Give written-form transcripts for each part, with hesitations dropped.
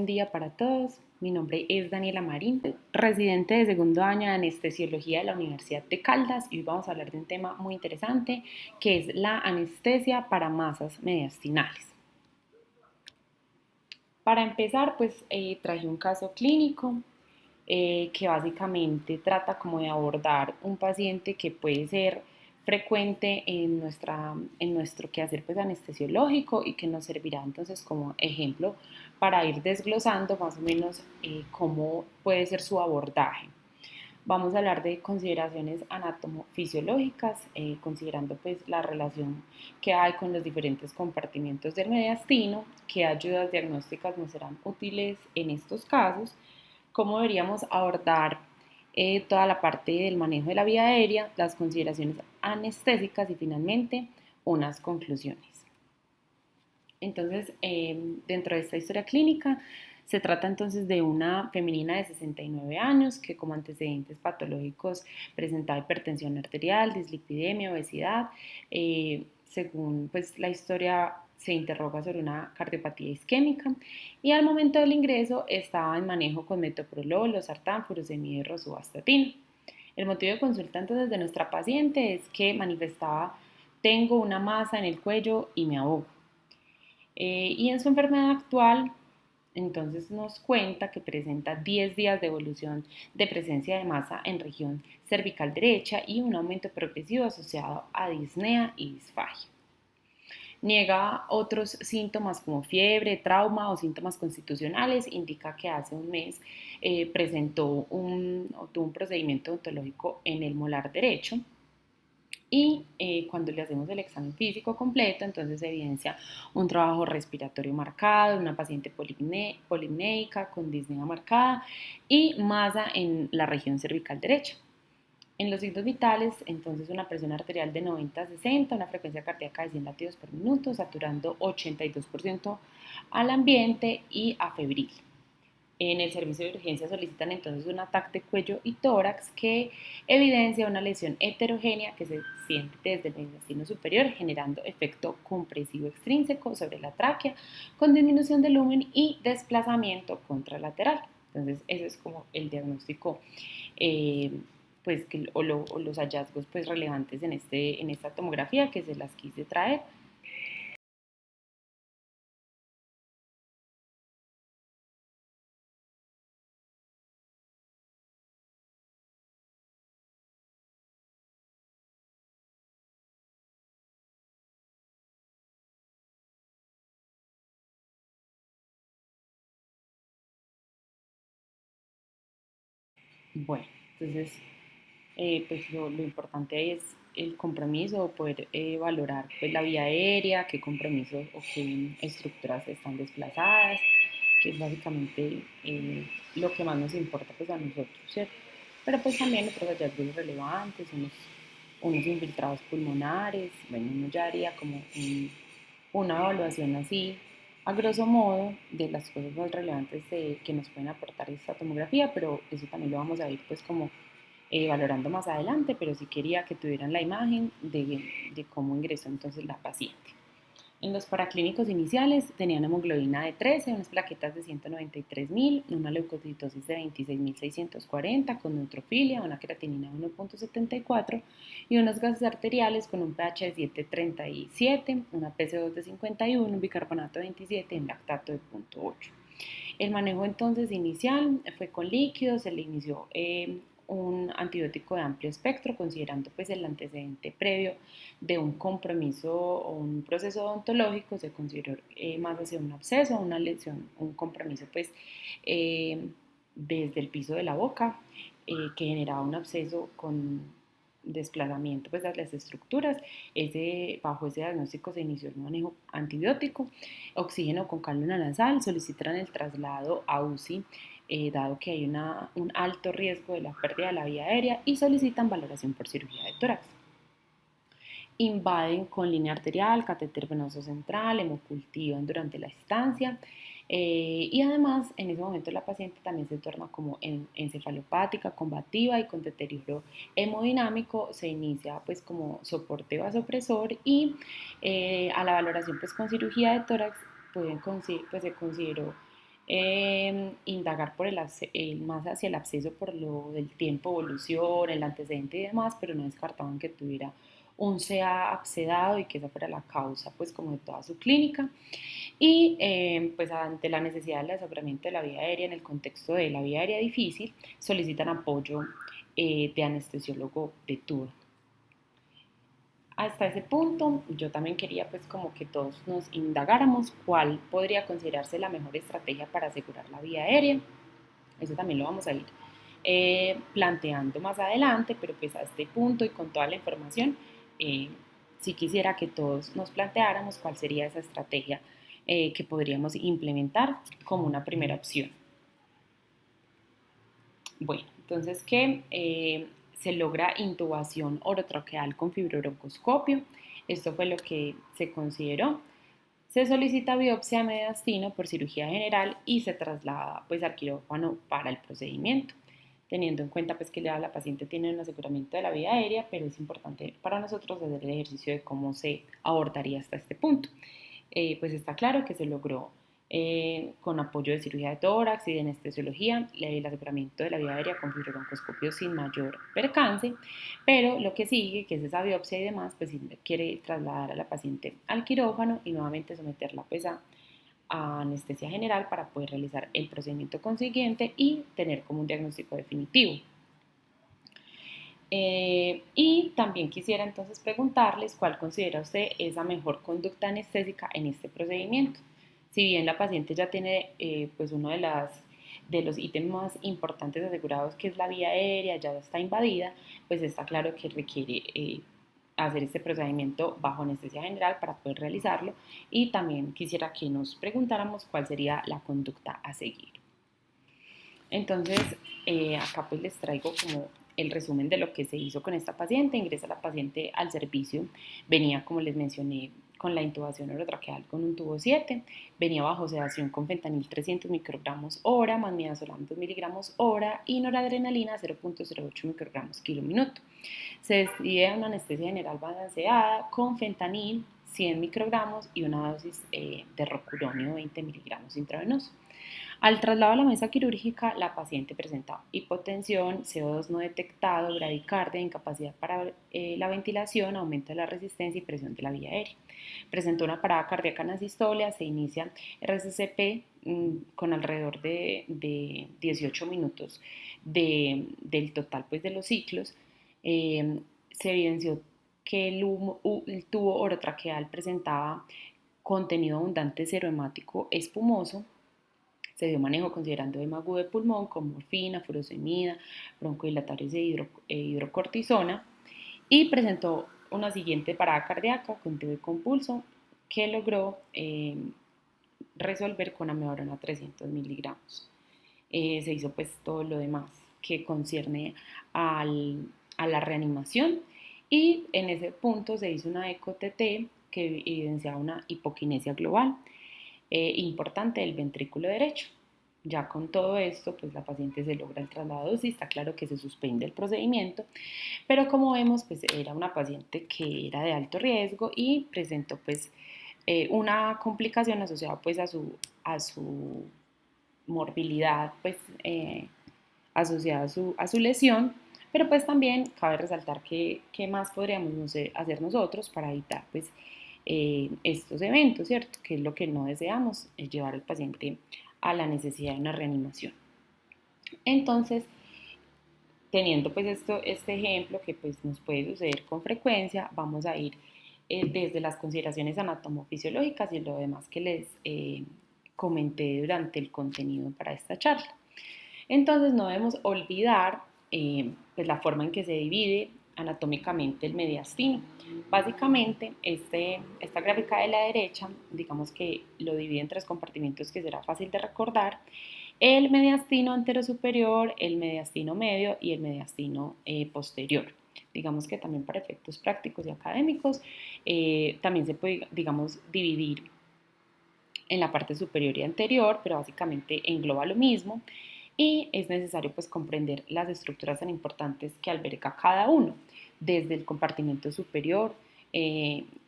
buen día para todos. Mi nombre es Daniela Marín, residente de segundo año de anestesiología de la Universidad de Caldas, y hoy vamos a hablar de un tema muy interesante que es la anestesia para masas mediastinales. Para empezar, traje un caso clínico que básicamente trata como de abordar un paciente que puede ser frecuente en nuestro quehacer pues, anestesiológico y que nos servirá entonces como ejemplo para ir desglosando más o menos cómo puede ser su abordaje. Vamos a hablar de consideraciones anatomofisiológicas, considerando pues la relación que hay con los diferentes compartimientos del mediastino, qué ayudas diagnósticas nos serán útiles en estos casos, cómo deberíamos abordar toda la parte del manejo de la vía aérea, las consideraciones anestésicas y finalmente unas conclusiones. Entonces, dentro de esta historia clínica, se trata entonces de una femenina de 69 años que como antecedentes patológicos presentaba hipertensión arterial, dislipidemia, obesidad. Según pues, la historia se interroga sobre una cardiopatía isquémica y al momento del ingreso estaba en manejo con metoprolol, losartán, furosemida y rosuvastatina. El motivo de consulta entonces de nuestra paciente es que manifestaba: tengo una masa en el cuello y me ahogo. Y en su enfermedad actual, entonces nos cuenta que presenta 10 días de evolución de presencia de masa en región cervical derecha y un aumento progresivo asociado a disnea y disfagia. Niega otros síntomas como fiebre, trauma o síntomas constitucionales. Indica que hace un mes tuvo un procedimiento odontológico en el molar derecho y cuando le hacemos el examen físico completo, entonces se evidencia un trabajo respiratorio marcado, una paciente polimnéica con disnea marcada y masa en la región cervical derecha. En los signos vitales, entonces una presión arterial de 90 a 60, una frecuencia cardíaca de 100 latidos por minuto, saturando 82% al ambiente y afebril. En el servicio de urgencia solicitan entonces un ataque de cuello y tórax que evidencia una lesión heterogénea que se siente desde el mediastino superior, generando efecto compresivo extrínseco sobre la tráquea con disminución del lumen y desplazamiento contralateral. Entonces, ese es como el diagnóstico o los hallazgos pues, relevantes en esta tomografía que se las quise traer. Bueno, entonces lo importante ahí es el compromiso, poder valorar pues, la vía aérea, qué compromisos o qué estructuras están desplazadas, que es básicamente lo que más nos importa pues, a nosotros, ¿cierto? Pero pues también otros hallazgos relevantes, unos infiltrados pulmonares. Bueno, uno ya haría como una evaluación así, a grosso modo, de las cosas más relevantes que nos pueden aportar esta tomografía, pero eso también lo vamos a ir pues como valorando más adelante, pero sí quería que tuvieran la imagen de cómo ingresó entonces la paciente. En los paraclínicos iniciales tenían hemoglobina de 13, unas plaquetas de 193.000, una leucocitosis de 26.640 con neutrofilia, una creatinina de 1.74 y unos gases arteriales con un pH de 7.37, una PC2 de 51, un bicarbonato de 27 y un lactato de 0.8. El manejo entonces inicial fue con líquidos, se le inició un antibiótico de amplio espectro, considerando pues el antecedente previo de un compromiso o un proceso odontológico. Se consideró más hacia un absceso, una lesión, un compromiso pues desde el piso de la boca que generaba un absceso con desplazamiento pues, de las estructuras. Bajo ese diagnóstico se inició el manejo antibiótico, oxígeno con cálula nasal, solicitan el traslado a UCI dado que hay un alto riesgo de la pérdida de la vía aérea y solicitan valoración por cirugía de tórax. Invaden con línea arterial, catéter venoso central, hemocultivan durante la estancia y además en ese momento la paciente también se torna como encefalopática, combativa y con deterioro hemodinámico. Se inicia pues como soporte vasopresor y a la valoración pues con cirugía de tórax se consideró indagar por más hacia el absceso por lo del tiempo, evolución, el antecedente y demás, pero no descartaban que tuviera un CA abscedado y que esa fuera la causa pues como de toda su clínica. Y pues ante la necesidad del aseguramiento de la vía aérea en el contexto de la vía aérea difícil, solicitan apoyo de anestesiólogo de turno. Hasta ese punto yo también quería pues como que todos nos indagáramos cuál podría considerarse la mejor estrategia para asegurar la vía aérea. Eso también lo vamos a ir planteando más adelante, pero pues a este punto y con toda la información, sí quisiera que todos nos planteáramos cuál sería esa estrategia que podríamos implementar como una primera opción. Bueno, entonces que se logra intubación orotraqueal con fibrobroncoscopio. Esto fue lo que se consideró. Se solicita biopsia de mediastino por cirugía general y se traslada pues al quirófano para el procedimiento, teniendo en cuenta pues que la paciente tiene un aseguramiento de la vía aérea, pero es importante para nosotros hacer el ejercicio de cómo se abordaría hasta este punto. Pues está claro que se logró con apoyo de cirugía de tórax y de anestesiología, el aseguramiento de la vía aérea con fibrobroncoscopio sin mayor percance, pero lo que sigue, que es esa biopsia y demás, pues quiere trasladar a la paciente al quirófano y nuevamente someterla pues a anestesia general para poder realizar el procedimiento consiguiente y tener como un diagnóstico definitivo. Y también quisiera entonces preguntarles cuál considera usted esa mejor conducta anestésica en este procedimiento. Si bien la paciente ya tiene pues uno de los ítems más importantes asegurados, que es la vía aérea, ya está invadida, pues está claro que requiere hacer este procedimiento bajo anestesia general para poder realizarlo, y también quisiera que nos preguntáramos cuál sería la conducta a seguir. Entonces, acá pues les traigo como el resumen de lo que se hizo con esta paciente. Ingresa la paciente al servicio, venía como les mencioné con la intubación orotraqueal con un tubo 7, venía bajo sedación con fentanil 300 microgramos hora, más midazolam 2 miligramos hora y noradrenalina 0.08 microgramos kilo minuto. Se decide una anestesia general balanceada con fentanil 100 microgramos y una dosis de rocuronio 20 miligramos intravenoso. Al traslado a la mesa quirúrgica, la paciente presenta hipotensión, CO2 no detectado, bradicardia, incapacidad para la ventilación, aumento de la resistencia y presión de la vía aérea. Presentó una parada cardíaca en asistolia, se inicia RCCP con alrededor de 18 minutos del total pues, de los ciclos. Se evidenció que el tubo orotraqueal presentaba contenido abundante serohemático espumoso. Se dio manejo considerando edema agudo de pulmón con morfina, furosemida, broncodilatadores e hidrocortisona, y presentó una siguiente parada cardíaca con TB con pulso que logró resolver con amiodarona 300 miligramos. Se hizo pues todo lo demás que concierne a la reanimación, y en ese punto se hizo una ECO-TT que evidenciaba una hipoquinesia global importante del ventrículo derecho. Ya con todo esto, pues la paciente se logra el traslado y está claro que se suspende el procedimiento, pero como vemos, pues era una paciente que era de alto riesgo y presentó pues una complicación asociada pues a su morbilidad pues asociada a su lesión, pero pues también cabe resaltar que más podríamos no sé, hacer nosotros para evitar pues estos eventos, ¿cierto? Que es lo que no deseamos, es llevar al paciente a la necesidad de una reanimación. Entonces, teniendo pues este ejemplo que pues nos puede suceder con frecuencia, vamos a ir desde las consideraciones anatomofisiológicas y lo demás que les comenté durante el contenido para esta charla. Entonces no debemos olvidar pues la forma en que se divide anatómicamente el mediastino. Básicamente, esta gráfica de la derecha, digamos que lo divide en tres compartimentos que será fácil de recordar: el mediastino anterosuperior, el mediastino medio y el mediastino posterior. Digamos que también para efectos prácticos y académicos también se puede, digamos, dividir en la parte superior y anterior, pero básicamente engloba lo mismo, y es necesario pues comprender las estructuras tan importantes que alberga cada uno, desde el compartimento superior,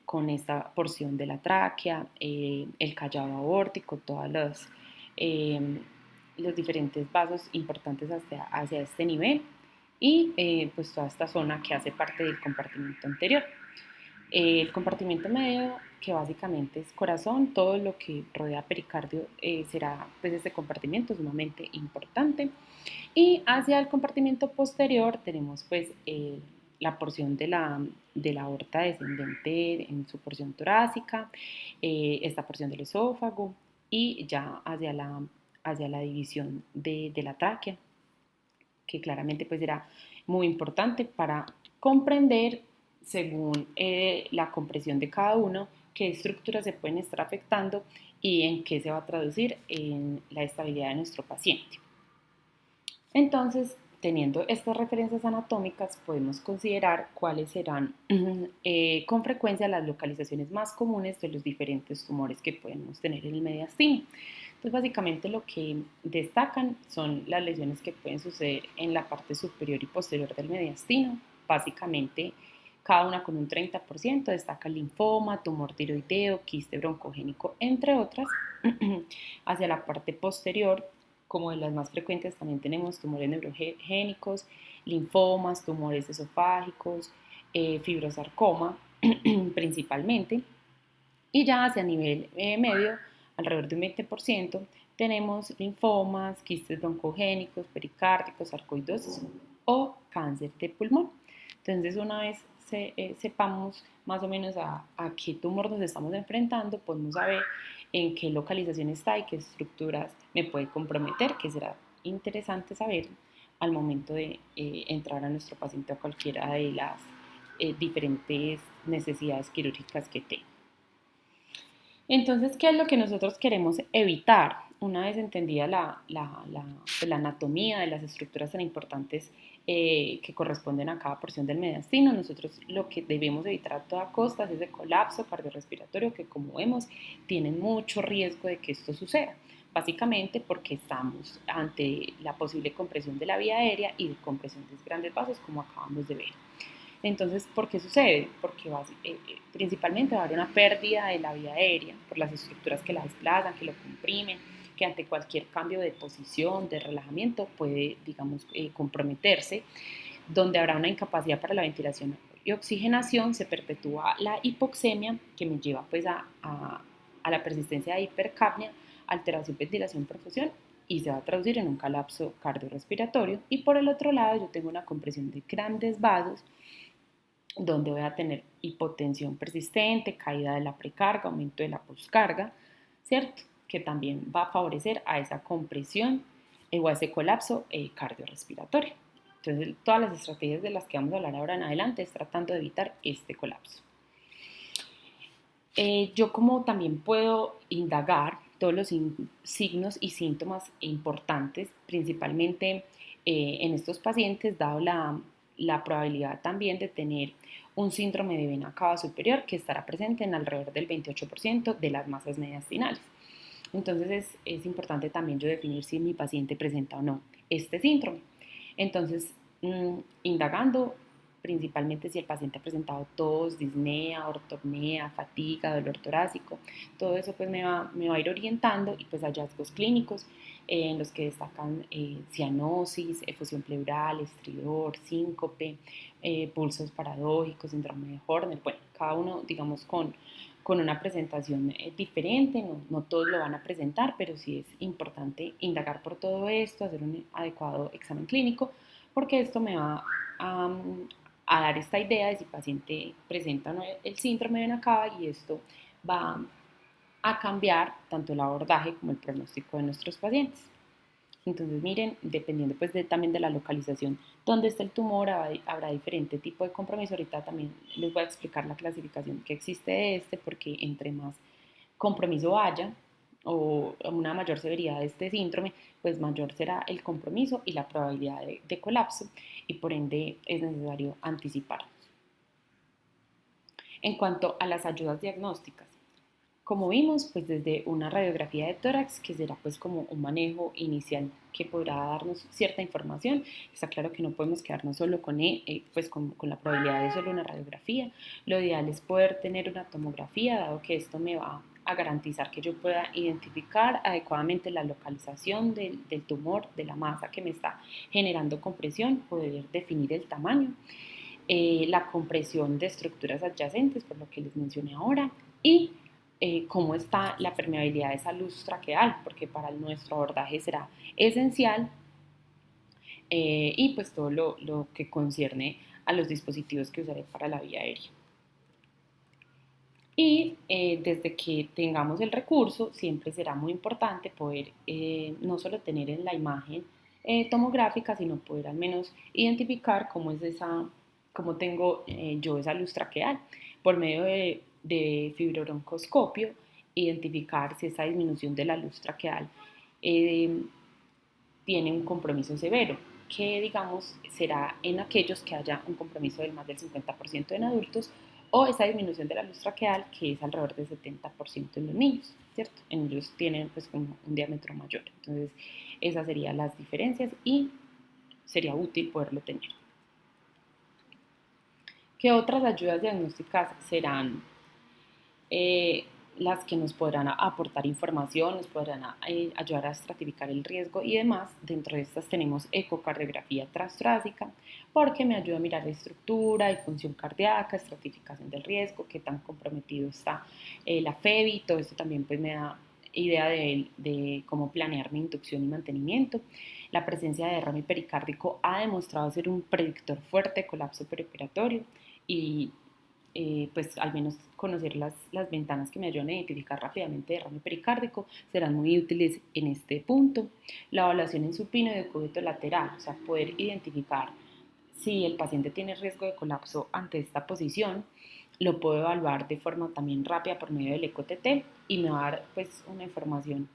con esta porción de la tráquea, el callado aórtico, todas los diferentes vasos importantes hacia este nivel y pues toda esta zona que hace parte del compartimento anterior. El compartimento medio, que básicamente es corazón, todo lo que rodea pericardio será pues este compartimento sumamente importante. Y hacia el compartimento posterior tenemos pues la porción de la aorta descendente en su porción torácica, esta porción del esófago y ya hacia la división de la tráquea, que claramente pues será muy importante para comprender, según la compresión de cada uno, qué estructuras se pueden estar afectando y en qué se va a traducir en la estabilidad de nuestro paciente. Entonces, teniendo estas referencias anatómicas, podemos considerar cuáles serán con frecuencia las localizaciones más comunes de los diferentes tumores que podemos tener en el mediastino. Entonces, básicamente lo que destacan son las lesiones que pueden suceder en la parte superior y posterior del mediastino, básicamente cada una con un 30%, destaca linfoma, tumor tiroideo, quiste broncogénico, entre otras. Hacia la parte posterior, como de las más frecuentes, también tenemos tumores neurogénicos, linfomas, tumores esofágicos, fibrosarcoma principalmente. Y ya hacia nivel medio, alrededor de un 20%, tenemos linfomas, quistes broncogénicos, pericárdicos, sarcoidosis o cáncer de pulmón. Entonces, una vez sepamos más o menos a qué tumor nos estamos enfrentando, podemos saber en qué localización está y qué estructuras me puede comprometer, que será interesante saber al momento de entrar a nuestro paciente a cualquiera de las diferentes necesidades quirúrgicas que tenga. Entonces, ¿qué es lo que nosotros queremos evitar? Una vez entendida la anatomía de las estructuras tan importantes que corresponden a cada porción del mediastino, nosotros lo que debemos evitar a toda costa es ese colapso cardiorrespiratorio que, como vemos, tiene mucho riesgo de que esto suceda. Básicamente porque estamos ante la posible compresión de la vía aérea y de compresión de grandes vasos, como acabamos de ver. Entonces, ¿por qué sucede? Porque principalmente va a haber una pérdida de la vía aérea por las estructuras que la desplazan, que lo comprimen, que ante cualquier cambio de posición, de relajamiento, puede, digamos, comprometerse, donde habrá una incapacidad para la ventilación y oxigenación, se perpetúa la hipoxemia, que me lleva pues a la persistencia de hipercapnia, alteración, ventilación, perfusión, y se va a traducir en un colapso cardiorrespiratorio. Y por el otro lado, yo tengo una compresión de grandes vasos, donde voy a tener hipotensión persistente, caída de la precarga, aumento de la poscarga, ¿cierto? Que también va a favorecer a esa compresión o a ese colapso cardiorrespiratorio. Entonces, todas las estrategias de las que vamos a hablar ahora en adelante es tratando de evitar este colapso. Yo como también puedo indagar todos los signos y síntomas importantes, principalmente en estos pacientes, dado la probabilidad también de tener un síndrome de vena cava superior que estará presente en alrededor del 28% de las masas mediastinales. Entonces es importante también yo definir si mi paciente presenta o no este síndrome. Entonces, indagando principalmente si el paciente ha presentado tos, disnea, ortopnea, fatiga, dolor torácico, todo eso pues me va a ir orientando y pues hallazgos clínicos en los que destacan cianosis, efusión pleural, estridor, síncope, pulsos paradójicos, síndrome de Horner, bueno, cada uno digamos con una presentación diferente, no todos lo van a presentar, pero sí es importante indagar por todo esto, hacer un adecuado examen clínico, porque esto me va a dar esta idea de si el paciente presenta o no el síndrome de vena cava, y esto va a cambiar tanto el abordaje como el pronóstico de nuestros pacientes. Entonces, miren, dependiendo pues también de la localización donde está el tumor, habrá diferente tipo de compromiso. Ahorita también les voy a explicar la clasificación que existe de este, porque entre más compromiso haya o una mayor severidad de este síndrome, pues mayor será el compromiso y la probabilidad de colapso, y por ende es necesario anticiparnos. En cuanto a las ayudas diagnósticas, como vimos, pues desde una radiografía de tórax, que será pues como un manejo inicial que podrá darnos cierta información. Está claro que no podemos quedarnos solo pues con la probabilidad de solo una radiografía. Lo ideal es poder tener una tomografía, dado que esto me va a garantizar que yo pueda identificar adecuadamente la localización del tumor, de la masa que me está generando compresión, poder definir el tamaño, la compresión de estructuras adyacentes, por lo que les mencioné ahora, y cómo está la permeabilidad de esa luz traqueal, porque para nuestro abordaje será esencial, y pues todo lo que concierne a los dispositivos que usaré para la vía aérea. Y desde que tengamos el recurso, siempre será muy importante poder no solo tener en la imagen tomográfica, sino poder al menos identificar cómo tengo yo esa luz traqueal por medio de fibrobroncoscopio, identificar si esa disminución de la luz traqueal eh, tiene un compromiso severo, que digamos será en aquellos que haya un compromiso del más del 50% en adultos, o esa disminución de la luz traqueal que es alrededor del 70% en los niños, ¿cierto? En ellos tienen pues como un diámetro mayor. Entonces esas serían las diferencias y sería útil poderlo tener. ¿Qué otras ayudas diagnósticas serán las que nos podrán aportar información, nos podrán ayudar a estratificar el riesgo y demás? Dentro de estas tenemos ecocardiografía transtorácica, porque me ayuda a mirar la estructura y función cardíaca, estratificación del riesgo, qué tan comprometido está la FEBI, todo esto también pues me da idea de cómo planear mi inducción y mantenimiento. La presencia de derrame pericárdico ha demostrado ser un predictor fuerte de colapso preoperatorio y pues al menos conocer las ventanas que me ayudan a identificar rápidamente derrame pericárdico serán muy útiles en este punto. La evaluación en supino y de cúbito lateral, o sea, poder identificar si el paciente tiene riesgo de colapso ante esta posición, lo puedo evaluar de forma también rápida por medio del eco-TT y me va a dar pues una información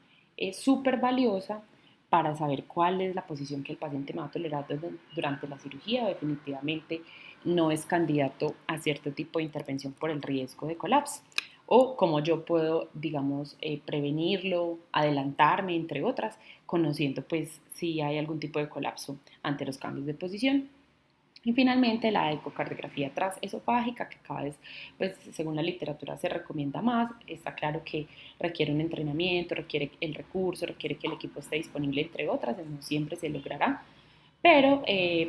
súper valiosa para saber cuál es la posición que el paciente me va a tolerar durante la cirugía. Definitivamente no es candidato a cierto tipo de intervención por el riesgo de colapso, o cómo yo puedo, digamos, prevenirlo, adelantarme, entre otras, conociendo pues si hay algún tipo de colapso ante los cambios de posición. Y finalmente la ecocardiografía transesofágica, que cada vez, pues, según la literatura se recomienda más. Está claro que requiere un entrenamiento, requiere el recurso, requiere que el equipo esté disponible, entre otras, no siempre se logrará, pero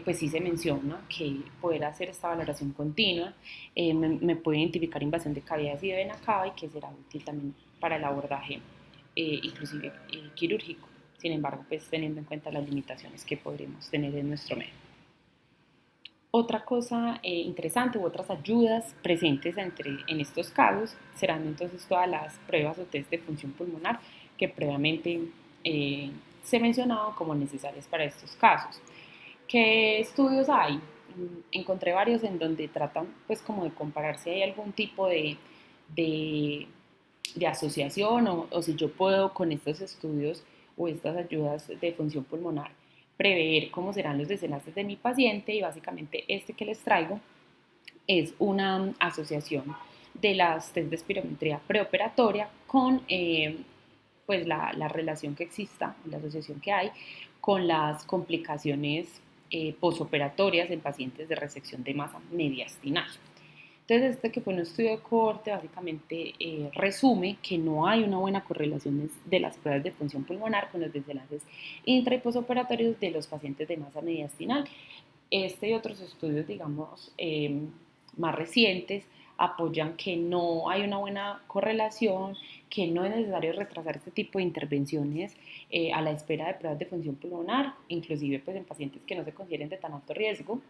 pues sí se menciona que poder hacer esta valoración continua me puede identificar invasión de cavidades y de vena cava, y que será útil también para el abordaje inclusive quirúrgico. Sin embargo, pues teniendo en cuenta las limitaciones que podremos tener en nuestro medio. Otra cosa interesante u otras ayudas presentes en estos casos serán entonces todas las pruebas o test de función pulmonar que previamente se mencionado como necesarias para estos casos. ¿Qué estudios hay? Encontré varios en donde tratan pues como de comparar si hay algún tipo de, de asociación, o si yo puedo con estos estudios o estas ayudas de función pulmonar prever cómo serán los desenlaces de mi paciente. Y básicamente este que les traigo es una asociación de las test de espirometría preoperatoria con pues la relación que exista, la asociación que hay con las complicaciones posoperatorias en pacientes de resección de masa mediastinal. Entonces, este que fue un estudio de cohorte básicamente resume que no hay una buena correlación de las pruebas de función pulmonar con los desenlaces intra y posoperatorios de los pacientes de masa mediastinal. Este y otros estudios, digamos, más recientes apoyan que no hay una buena correlación, que no es necesario retrasar este tipo de intervenciones a la espera de pruebas de función pulmonar, inclusive pues en pacientes que no se consideren de tan alto riesgo,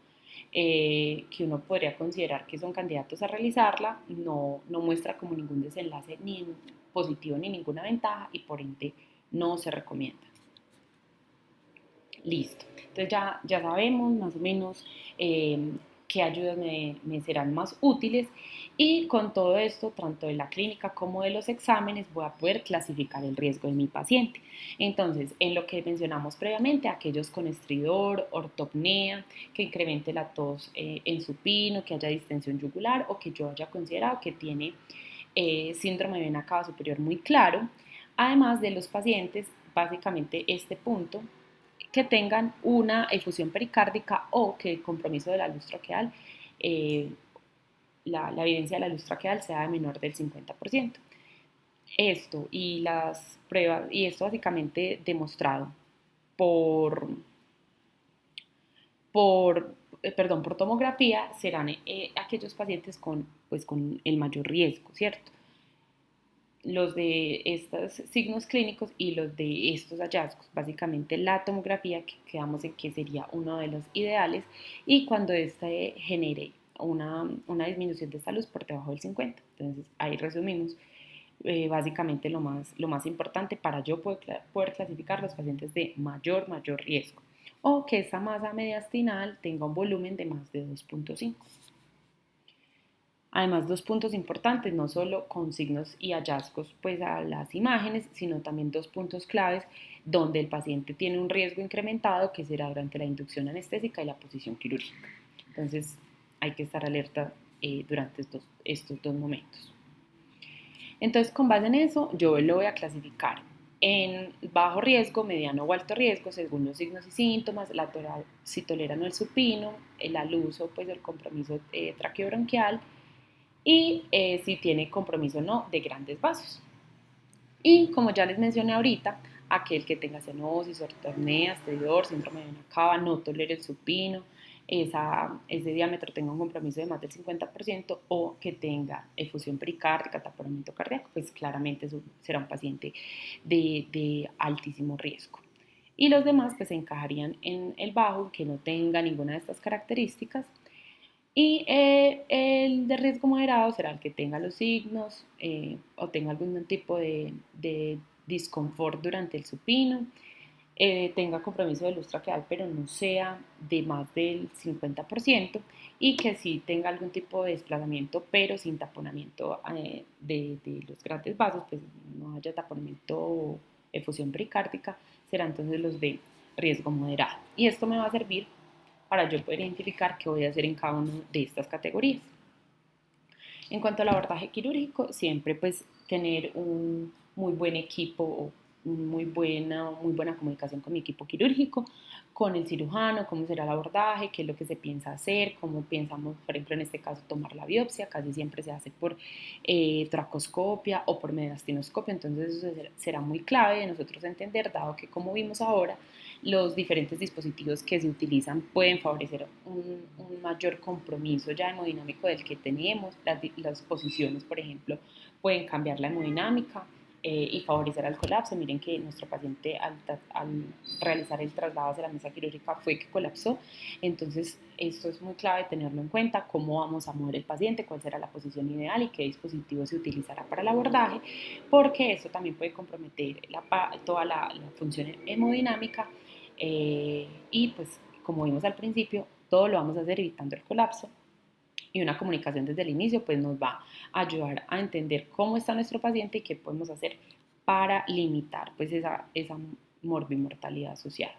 que uno podría considerar que son candidatos a realizarla. No muestra como ningún desenlace ni positivo ni ninguna ventaja, y por ende no se recomienda. Listo. Entonces ya sabemos más o menos qué ayudas me serán más útiles, y con todo esto, tanto de la clínica como de los exámenes, voy a poder clasificar el riesgo de mi paciente. Entonces, en lo que mencionamos previamente, aquellos con estridor, ortopnea, que incremente la tos en supino, que haya distensión yugular, o que yo haya considerado que tiene síndrome de vena cava superior muy claro. Además de los pacientes, básicamente este punto, que tengan una efusión pericárdica o que el compromiso de la luz traqueal, la evidencia de la luz traqueal sea de menor del 50%. Esto y las pruebas, y esto básicamente demostrado por, por tomografía, serán aquellos pacientes con el mayor riesgo, ¿cierto? Los de estos signos clínicos y los de estos hallazgos. Básicamente la tomografía, que quedamos en que sería uno de los ideales, y cuando este genere una disminución de esta luz por debajo del 50. Entonces ahí resumimos básicamente lo más importante para yo poder clasificar los pacientes de mayor riesgo, o que esta masa mediastinal tenga un volumen de más de 2.5. Además, dos puntos importantes, no solo con signos y hallazgos pues a las imágenes, sino también dos puntos claves donde el paciente tiene un riesgo incrementado, que será durante la inducción anestésica y la posición quirúrgica. Entonces, hay que estar alerta durante estos dos momentos. Entonces, con base en eso, yo lo voy a clasificar en bajo riesgo, mediano o alto riesgo, según los signos y síntomas, si toleran el supino, el uso, pues el compromiso traqueobronquial, y si tiene compromiso o no de grandes vasos. Y como ya les mencioné ahorita, aquel que tenga cianosis, ortoapnea, astridor, síndrome de vena cava, no tolere el supino, ese diámetro tenga un compromiso de más del 50%, o que tenga efusión pericárdica, taponamiento cardíaco, pues claramente eso será un paciente de altísimo riesgo. Y los demás pues se encajarían en el bajo, que no tenga ninguna de estas características. Y el de riesgo moderado será el que tenga los signos o tenga algún tipo de disconfort durante el supino, tenga compromiso de luz traqueal pero no sea de más del 50%, y que sí tenga algún tipo de desplazamiento pero sin taponamiento de los grandes vasos, pues no haya taponamiento o efusión pericárdica, serán entonces los de riesgo moderado. Y esto me va a servir para yo poder identificar qué voy a hacer en cada una de estas categorías. En cuanto al abordaje quirúrgico, siempre pues tener un muy buen equipo, muy buena comunicación con mi equipo quirúrgico, con el cirujano, cómo será el abordaje, qué es lo que se piensa hacer, cómo pensamos, por ejemplo, en este caso, tomar la biopsia. Casi siempre se hace por tracoscopia o por mediastinoscopia, entonces eso será muy clave de nosotros entender, dado que, como vimos ahora, los diferentes dispositivos que se utilizan pueden favorecer un mayor compromiso ya hemodinámico del que tenemos. Las posiciones, por ejemplo, pueden cambiar la hemodinámica y favorecer al colapso. Miren que nuestro paciente al realizar el traslado hacia la mesa quirúrgica fue que colapsó. Entonces, esto es muy clave tenerlo en cuenta, cómo vamos a mover el paciente, cuál será la posición ideal y qué dispositivo se utilizará para el abordaje, porque esto también puede comprometer toda la función hemodinámica. Y pues, como vimos al principio, todo lo vamos a hacer evitando el colapso, y una comunicación desde el inicio pues nos va a ayudar a entender cómo está nuestro paciente y qué podemos hacer para limitar pues esa morbimortalidad asociada.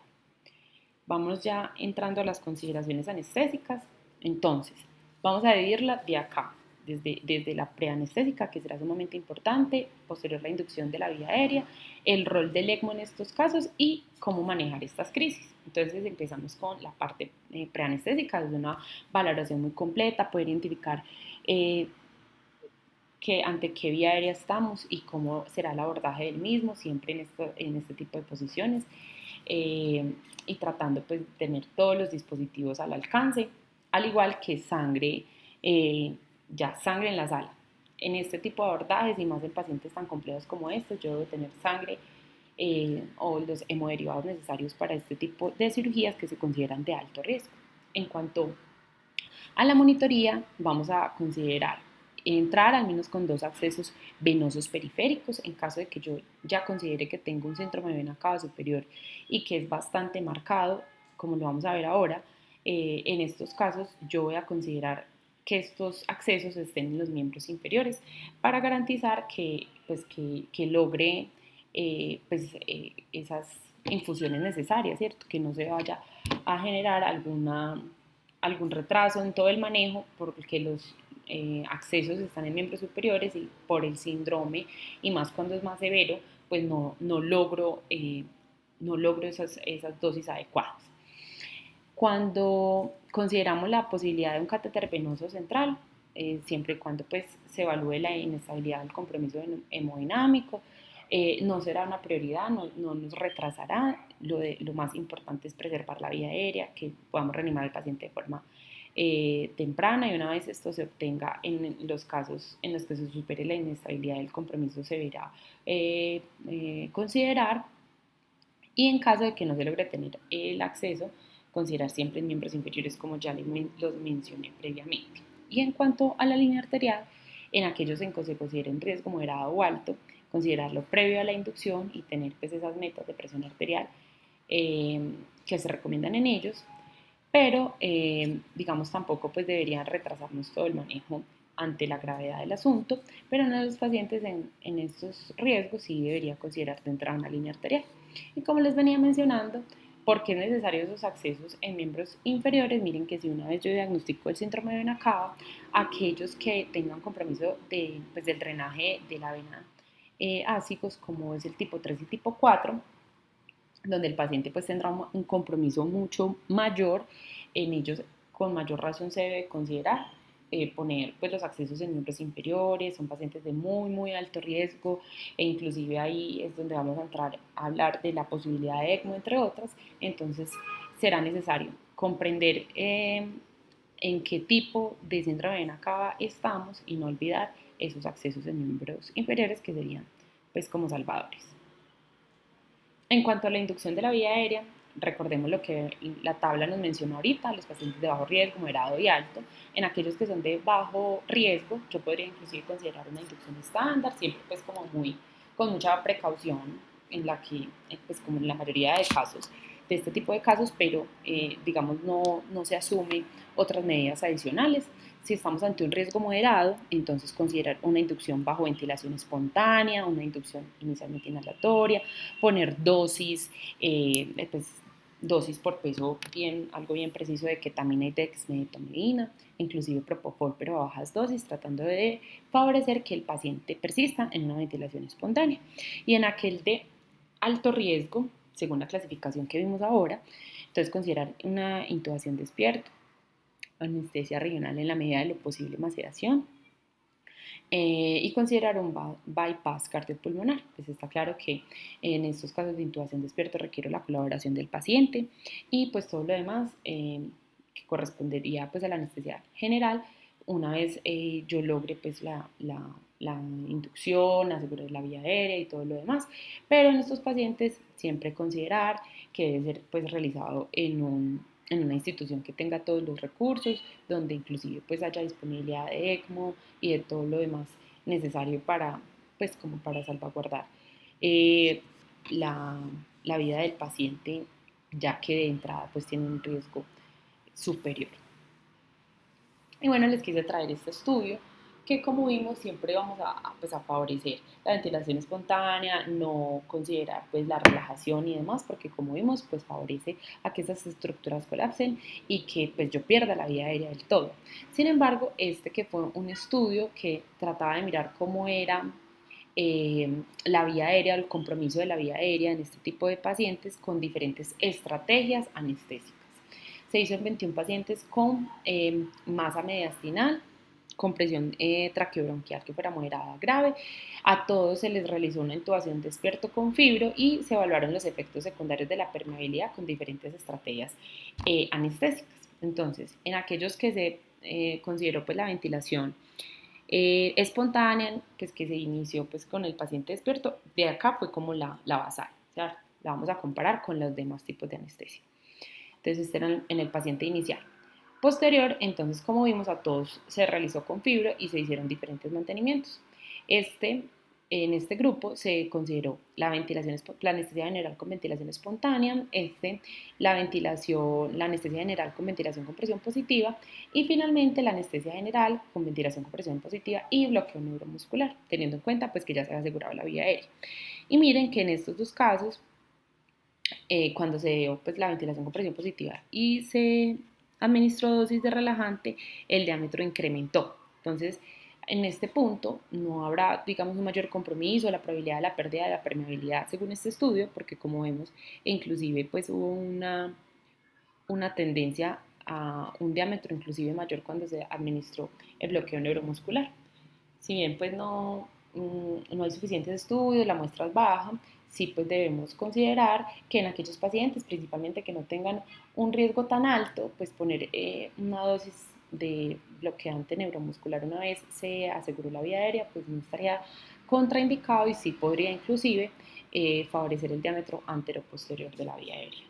Vamos ya entrando a las consideraciones anestésicas. Entonces, vamos a dividirla de acá, desde la preanestésica, que será sumamente importante, posterior la inducción de la vía aérea, el rol del ECMO en estos casos y cómo manejar estas crisis. Entonces empezamos con la parte preanestésica, desde una valoración muy completa, poder identificar ante qué vía aérea estamos y cómo será el abordaje del mismo, siempre en este tipo de posiciones, y tratando pues de tener todos los dispositivos al alcance, al igual que sangre, ya sangre en la sala. En este tipo de abordajes, y más en pacientes tan complejos como estos, yo debo tener sangre o los hemoderivados necesarios para este tipo de cirugías que se consideran de alto riesgo. En cuanto a la monitoría, vamos a considerar entrar al menos con 2 accesos venosos periféricos en caso de que yo ya considere que tengo un síndrome de vena cava superior y que es bastante marcado, como lo vamos a ver ahora. En estos casos yo voy a considerar que estos accesos estén en los miembros inferiores para garantizar que logre esas infusiones necesarias, ¿cierto? Que no se vaya a generar algún retraso en todo el manejo porque los accesos están en miembros superiores, y por el síndrome, y más cuando es más severo, pues no logro esas dosis adecuadas. Cuando consideramos la posibilidad de un catéter venoso central, siempre y cuando pues se evalúe la inestabilidad del compromiso hemodinámico. No será una prioridad, no nos retrasará. Lo más importante es preservar la vía aérea, que podamos reanimar al paciente de forma temprana, y una vez esto se obtenga, en los casos en los que se supere la inestabilidad del compromiso se deberá considerar, y en caso de que no se logre tener el acceso, considerar siempre en miembros inferiores, como ya los mencioné previamente. Y en cuanto a la línea arterial, en aquellos en que se considere un riesgo moderado o alto, considerarlo previo a la inducción y tener pues esas metas de presión arterial que se recomiendan en ellos, pero digamos tampoco pues deberían retrasarnos todo el manejo ante la gravedad del asunto, pero en los pacientes en estos riesgos sí debería considerarse entrar a una línea arterial. Y como les venía mencionando, ¿por qué es necesario esos accesos en miembros inferiores? Miren que si una vez yo diagnostico el síndrome de vena cava, aquellos que tengan compromiso pues, del drenaje de la vena ásicos, como es el tipo 3 y tipo 4, donde el paciente pues tendrá un compromiso mucho mayor, en ellos con mayor razón se debe considerar poner pues los accesos en miembros inferiores. Son pacientes de muy alto riesgo, e inclusive ahí es donde vamos a entrar a hablar de la posibilidad de ECMO, entre otras. Entonces será necesario comprender en qué tipo de síndrome de vena cava estamos, y no olvidar esos accesos en miembros inferiores, que serían pues como salvadores. En cuanto a la inducción de la vía aérea, recordemos lo que la tabla nos mencionó ahorita: los pacientes de bajo riesgo, moderado y alto. En aquellos que son de bajo riesgo, yo podría inclusive considerar una inducción estándar, siempre pues como con mucha precaución, en la que, pues como en la mayoría de casos, de este tipo de casos, pero digamos no se asumen otras medidas adicionales. Si estamos ante un riesgo moderado, entonces considerar una inducción bajo ventilación espontánea, una inducción inicialmente inhalatoria, poner dosis, pues, dosis por peso algo bien preciso de ketamina y dexmedetomidina, inclusive propofol, pero a bajas dosis, tratando de favorecer que el paciente persista en una ventilación espontánea. Y en aquel de alto riesgo, según la clasificación que vimos ahora, entonces considerar una intubación despierta, anestesia regional en la medida de lo posible, maceración, y considerar un bypass cardiopulmonar. Pues está claro que en estos casos de intubación despierta requiere la colaboración del paciente, y pues todo lo demás que correspondería pues a la anestesia general, una vez yo logre pues la inducción, asegurar la vía aérea y todo lo demás. Pero en estos pacientes siempre considerar que debe ser pues realizado en una institución que tenga todos los recursos, donde inclusive pues haya disponibilidad de ECMO y de todo lo demás necesario para, pues como para salvaguardar eh, la, la vida del paciente, ya que de entrada pues tiene un riesgo superior. Y bueno, les quise traer este estudio que, como vimos, siempre vamos pues a favorecer la ventilación espontánea, no considerar pues la relajación y demás, porque como vimos pues favorece a que esas estructuras colapsen y que pues yo pierda la vía aérea del todo. Sin embargo, este que fue un estudio que trataba de mirar cómo era la vía aérea, el compromiso de la vía aérea en este tipo de pacientes con diferentes estrategias anestésicas. Se hizo en 21 pacientes con masa mediastinal, con presión traqueobronquial que fuera moderada a grave. A todos se les realizó una intubación despierto con fibro, y se evaluaron los efectos secundarios de la permeabilidad con diferentes estrategias anestésicas. Entonces, en aquellos que se consideró pues la ventilación espontánea, pues que se inició pues con el paciente despierto, de acá fue como la basal, o sea, la vamos a comparar con los demás tipos de anestesia. Entonces, este era en el paciente inicial. Posterior, entonces, como vimos, a todos se realizó con fibra y se hicieron diferentes mantenimientos. En este grupo se consideró la anestesia general con ventilación espontánea, la anestesia general con ventilación con presión positiva, y finalmente la anestesia general con ventilación con presión positiva y bloqueo neuromuscular, teniendo en cuenta pues que ya se había asegurado la vía aérea. Y miren que en estos dos casos, cuando se dio pues, la ventilación con presión positiva y se administró dosis de relajante, el diámetro incrementó. Entonces, en este punto no habrá, digamos, un mayor compromiso, la probabilidad de la pérdida de la permeabilidad según este estudio, porque como vemos, inclusive pues hubo una tendencia a un diámetro inclusive mayor cuando se administró el bloqueo neuromuscular. Si bien pues no hay suficientes estudios, la muestra es baja, sí pues debemos considerar que en aquellos pacientes, principalmente que no tengan un riesgo tan alto, pues poner una dosis de bloqueante neuromuscular una vez se aseguró la vía aérea, pues no estaría contraindicado y sí podría inclusive favorecer el diámetro anteroposterior de la vía aérea.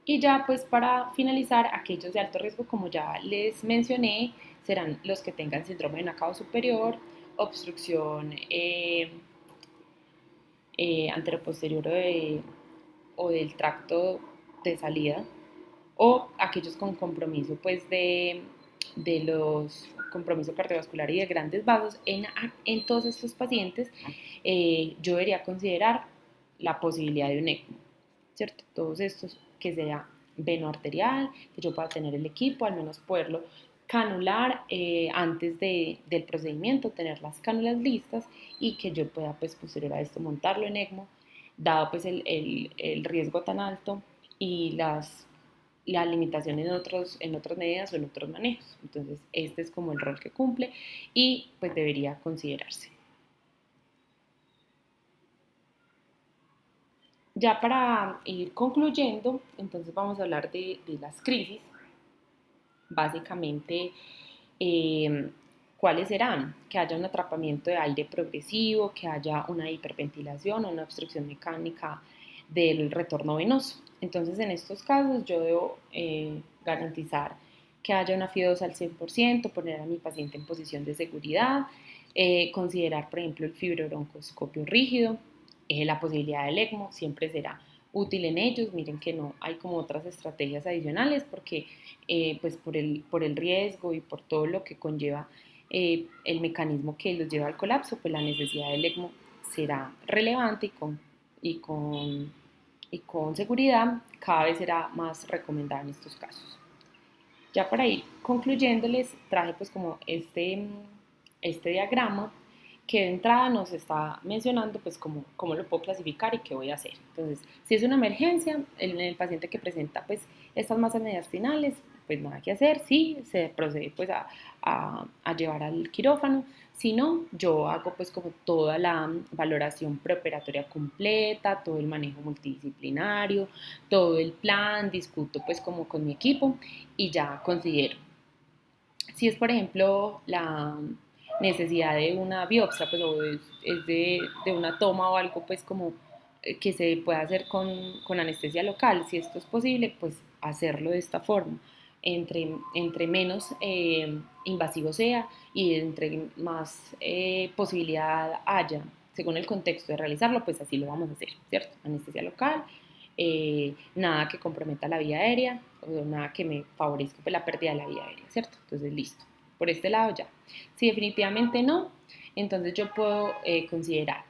Y ya pues para finalizar, aquellos de alto riesgo, como ya les mencioné, serán los que tengan síndrome de nacado superior, obstrucción anteroposterior o del tracto de salida, o aquellos con compromiso pues de los compromiso cardiovascular y de grandes vasos. En todos estos pacientes yo debería considerar la posibilidad de un ECMO, ¿cierto? Todos estos que sea veno arterial, que yo pueda tener el equipo, al menos poderlo canular antes del procedimiento, tener las cánulas listas y que yo pueda pues posterior a esto montarlo en ECMO, dado pues el riesgo tan alto y las limitaciones en otras medidas o en otros manejos. Entonces, este es como el rol que cumple y pues debería considerarse. Ya para ir concluyendo, entonces vamos a hablar de las crisis. Básicamente, eh, ¿cuáles serán? Que haya un atrapamiento de aire progresivo, que haya una hiperventilación o una obstrucción mecánica del retorno venoso. Entonces, en estos casos yo debo garantizar que haya una FIO2 al 100%, poner a mi paciente en posición de seguridad, considerar, por ejemplo, el fibrobroncoscopio rígido, la posibilidad del ECMO siempre será útil en ellos. Miren que no hay como otras estrategias adicionales porque pues por el riesgo y por todo lo que conlleva el mecanismo que los lleva al colapso, pues la necesidad del ECMO será relevante y con, y con seguridad cada vez será más recomendada en estos casos. Ya para ir concluyendo les traje pues como este diagrama que de entrada nos está mencionando pues cómo lo puedo clasificar y qué voy a hacer. Entonces, si es una emergencia, el paciente que presenta pues estas masas mediastinales, pues nada que hacer, sí, se procede pues a llevar al quirófano. Si no, yo hago pues como toda la valoración preoperatoria completa, todo el manejo multidisciplinario, todo el plan, discuto pues como con mi equipo y ya considero. Si es, por ejemplo, la necesidad de una biopsia, pues o es de una toma o algo, pues como que se pueda hacer con anestesia local, si esto es posible, pues hacerlo de esta forma. Entre menos invasivo sea y entre más posibilidad haya, según el contexto de realizarlo, pues así lo vamos a hacer, ¿cierto? Anestesia local, nada que comprometa la vía aérea o nada que me favorezca pues, la pérdida de la vía aérea, ¿cierto? Entonces, listo. Por este lado ya. Si definitivamente no, entonces yo puedo considerar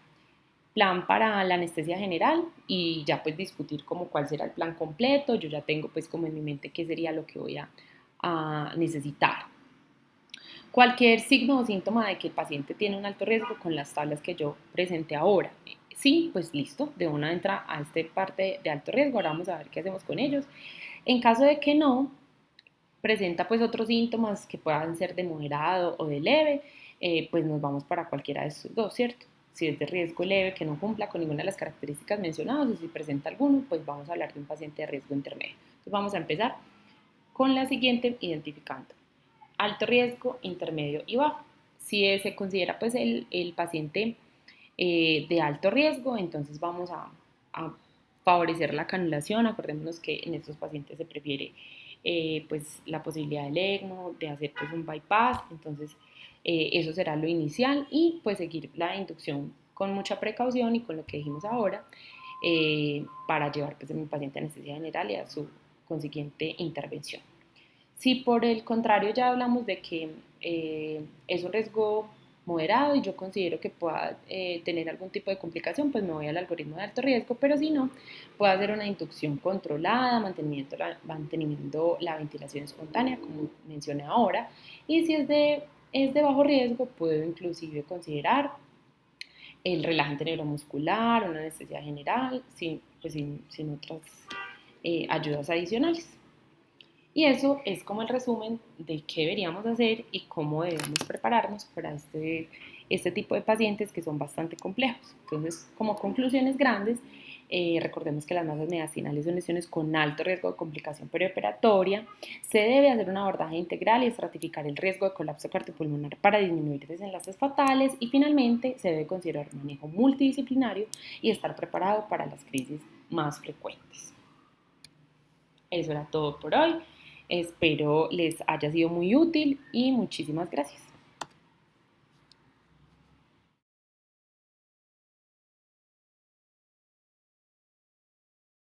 plan para la anestesia general y ya pues discutir como cuál será el plan completo. Yo ya tengo pues como en mi mente qué sería lo que voy a necesitar. Cualquier signo o síntoma de que el paciente tiene un alto riesgo con las tablas que yo presenté ahora. Sí, pues listo, de una entra a esta parte de alto riesgo, ahora vamos a ver qué hacemos con ellos. En caso de que no, presenta pues otros síntomas que puedan ser de moderado o de leve, pues nos vamos para cualquiera de estos dos, ¿cierto? Si es de riesgo leve, que no cumpla con ninguna de las características mencionadas, o si presenta alguno, pues vamos a hablar de un paciente de riesgo intermedio. Entonces vamos a empezar con la siguiente identificando alto riesgo, intermedio y bajo. Si se considera pues el paciente de alto riesgo, entonces vamos a favorecer la canulación. Acordémonos que en estos pacientes se prefiere pues la posibilidad del ECMO, de hacer pues un bypass, entonces eso será lo inicial y pues seguir la inducción con mucha precaución y con lo que dijimos ahora para llevar pues a mi paciente a anestesia general y a su consiguiente intervención. Si por el contrario ya hablamos de que es un riesgo moderado y yo considero que pueda tener algún tipo de complicación, pues me voy al algoritmo de alto riesgo, pero si no, puedo hacer una inducción controlada, manteniendo la ventilación espontánea, como mencioné ahora, y si es de bajo riesgo, puedo inclusive considerar el relajante neuromuscular, una anestesia general, sin otras ayudas adicionales. Y eso es como el resumen de qué deberíamos hacer y cómo debemos prepararnos para este tipo de pacientes que son bastante complejos. Entonces, como conclusiones grandes, recordemos que las masas mediastinales son lesiones con alto riesgo de complicación perioperatoria. Se debe hacer un abordaje integral y estratificar el riesgo de colapso cardiopulmonar para disminuir desenlaces fatales. Y finalmente, se debe considerar un manejo multidisciplinario y estar preparado para las crisis más frecuentes. Eso era todo por hoy. Espero les haya sido muy útil y muchísimas gracias.